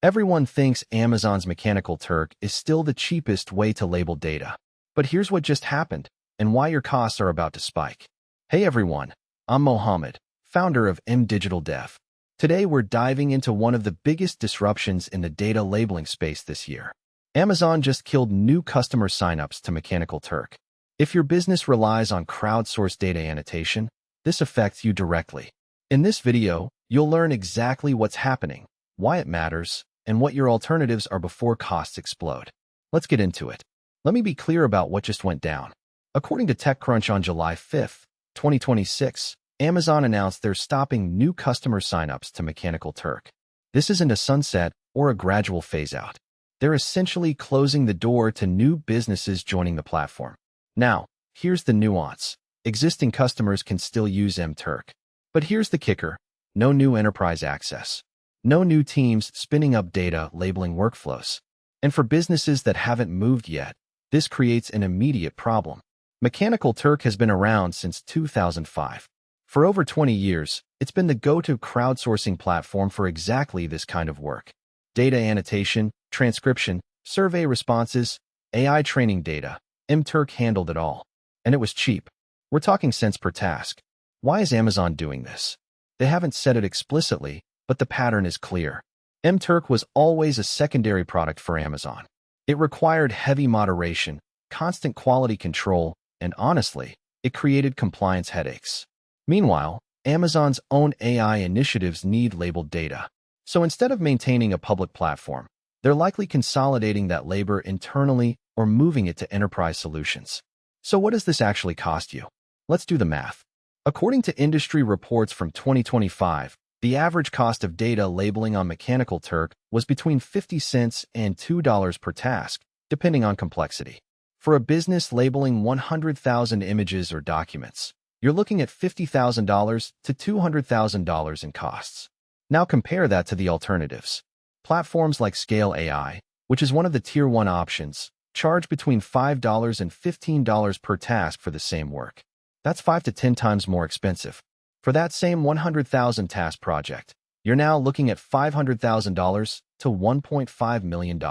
Everyone thinks Amazon's Mechanical Turk is still the cheapest way to label data. But here's what just happened and why your costs are about to spike. Hey everyone, I'm Mohammed, founder of Digital Dev. Today we're diving into one of the biggest disruptions in the data labeling space this year. Amazon just killed new customer signups to Mechanical Turk. If your business relies on crowdsourced data annotation, this affects you directly. In this video, you'll learn exactly what's happening, why it matters, and what your alternatives are before costs explode. Let's get into it. Let me be clear about what just went down. According to TechCrunch on July 5, 2026, Amazon announced they're stopping new customer signups to Mechanical Turk. This isn't a sunset or a gradual phase-out. They're essentially closing the door to new businesses joining the platform. Now, here's the nuance. Existing customers can still use MTurk. But here's the kicker. No new enterprise access. No new teams spinning up data labeling workflows. And for businesses that haven't moved yet, this creates an immediate problem. Mechanical Turk has been around since 2005. For over 20 years, it's been the go-to crowdsourcing platform for exactly this kind of work. Data annotation, transcription, survey responses, AI training data. MTurk handled it all. And it was cheap. We're talking cents per task. Why is Amazon doing this? They haven't said it explicitly, but the pattern is clear. MTurk was always a secondary product for Amazon. It required heavy moderation, constant quality control, and honestly, it created compliance headaches. Meanwhile, Amazon's own AI initiatives need labeled data. So instead of maintaining a public platform, they're likely consolidating that labor internally or moving it to enterprise solutions. So what does this actually cost you? Let's do the math. According to industry reports from 2025, the average cost of data labeling on Mechanical Turk was between 50 cents and $2 per task, depending on complexity. For a business labeling 100,000 images or documents, you're looking at $50,000 to $200,000 in costs. Now compare that to the alternatives. Platforms like Scale AI, which is one of the Tier 1 options, charge between $5 and $15 per task for the same work. That's 5 to 10 times more expensive. For that same 100,000 task project, you're now looking at $500,000 to $1.5 million.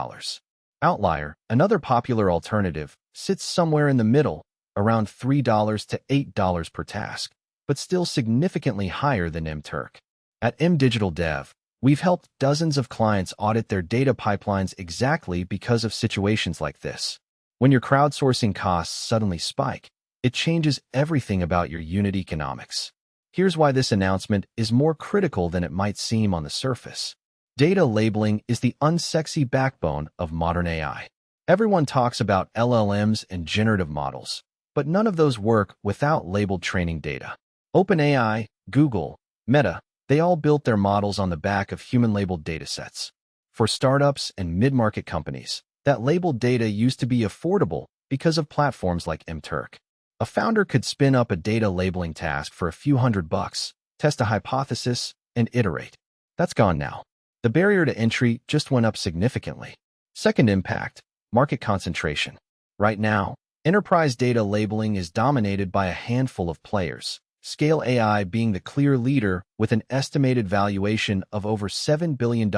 Outlier, another popular alternative, sits somewhere in the middle, around $3 to $8 per task, but still significantly higher than MTurk. At Digital Dev, we've helped dozens of clients audit their data pipelines exactly because of situations like this. When your crowdsourcing costs suddenly spike, it changes everything about your unit economics. Here's why this announcement is more critical than it might seem on the surface. Data labeling is the unsexy backbone of modern AI. Everyone talks about LLMs and generative models, but none of those work without labeled training data. OpenAI, Google, Meta, they all built their models on the back of human-labeled datasets. For startups and mid-market companies, that labeled data used to be affordable because of platforms like MTurk. A founder could spin up a data labeling task for a few $100, test a hypothesis, and iterate. That's gone now. The barrier to entry just went up significantly. Second impact, market concentration. Right now, enterprise data labeling is dominated by a handful of players, Scale AI being the clear leader with an estimated valuation of over $7 billion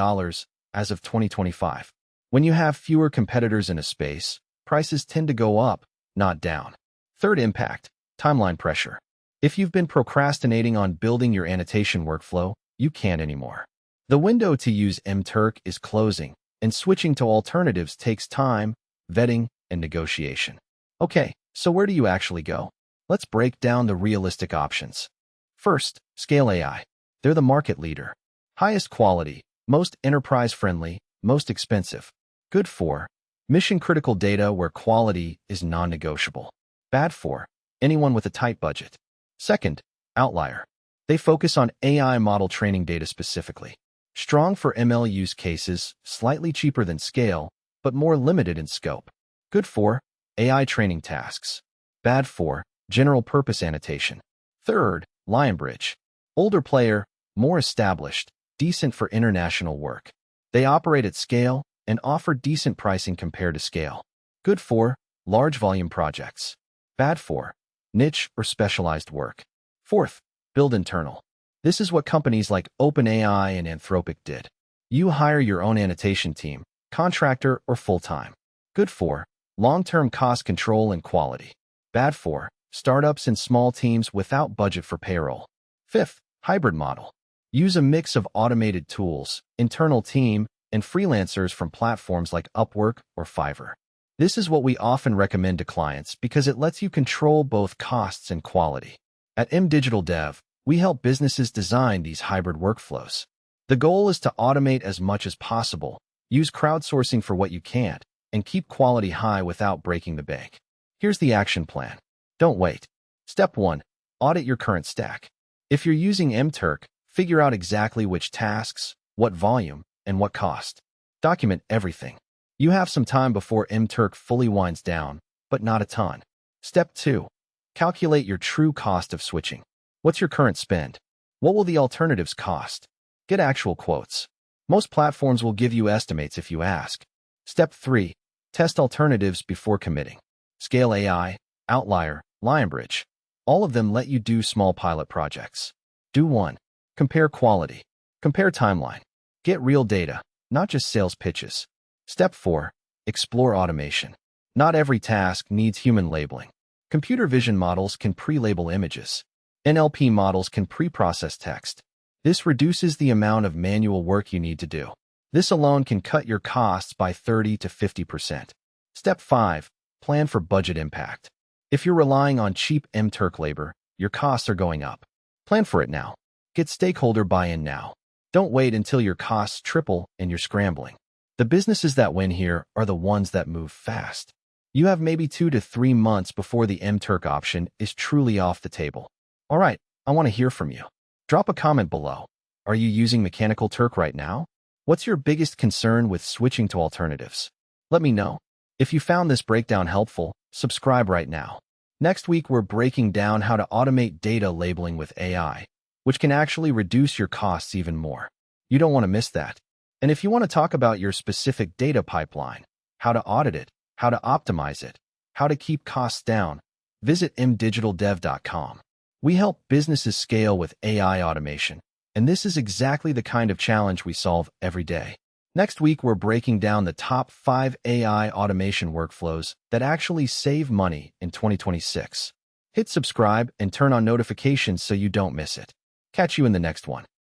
as of 2025. When you have fewer competitors in a space, prices tend to go up, not down. Third impact, timeline pressure. If you've been procrastinating on building your annotation workflow, you can't anymore. The window to use MTurk is closing, and switching to alternatives takes time, vetting, and negotiation. Okay, so where do you actually go? Let's break down the realistic options. First, Scale AI. They're the market leader. Highest quality, most enterprise-friendly, most expensive. Good for mission-critical data where quality is non-negotiable. Bad for anyone with a tight budget. Second, Outlier. They focus on AI model training data specifically. Strong for ML use cases, slightly cheaper than Scale, but more limited in scope. Good for AI training tasks. Bad for general-purpose annotation. Third, Lionbridge. Older player, more established, decent for international work. They operate at scale and offer decent pricing compared to Scale. Good for large volume projects. Bad for niche or specialized work. Fourth, build internal. This is what companies like OpenAI and Anthropic did. You hire your own annotation team, contractor or full-time. Good for long-term cost control and quality. Bad for startups and small teams without budget for payroll. Fifth, hybrid model. Use a mix of automated tools, internal team, and freelancers from platforms like Upwork or Fiverr. This is what we often recommend to clients because it lets you control both costs and quality. At Digital Dev, we help businesses design these hybrid workflows. The goal is to automate as much as possible, use crowdsourcing for what you can't, and keep quality high without breaking the bank. Here's the action plan. Don't wait. Step 1. Audit your current stack. If you're using MTurk, figure out exactly which tasks, what volume, and what cost. Document everything. You have some time before MTurk fully winds down, but not a ton. Step 2. Calculate your true cost of switching. What's your current spend? What will the alternatives cost? Get actual quotes. Most platforms will give you estimates if you ask. Step 3. Test alternatives before committing. Scale AI, Outlier, Lionbridge. All of them let you do small pilot projects. Do 1. Compare quality. Compare timeline. Get real data, not just sales pitches. Step 4. Explore automation. Not every task needs human labeling. Computer vision models can pre-label images. NLP models can pre-process text. This reduces the amount of manual work you need to do. This alone can cut your costs by 30 to 50%. Step 5. Plan for budget impact. If you're relying on cheap MTurk labor, your costs are going up. Plan for it now. Get stakeholder buy-in now. Don't wait until your costs triple and you're scrambling. The businesses that win here are the ones that move fast. You have maybe 2 to 3 months before the MTurk option is truly off the table. All right, I want to hear from you. Drop a comment below. Are you using Mechanical Turk right now? What's your biggest concern with switching to alternatives? Let me know. If you found this breakdown helpful, subscribe right now. Next week, we're breaking down how to automate data labeling with AI, which can actually reduce your costs even more. You don't want to miss that. And if you want to talk about your specific data pipeline, how to audit it, how to optimize it, how to keep costs down, visit mdigitaldev.com. We help businesses scale with AI automation, and this is exactly the kind of challenge we solve every day. Next week, we're breaking down the top 5 AI automation workflows that actually save money in 2026. Hit subscribe and turn on notifications so you don't miss it. Catch you in the next one.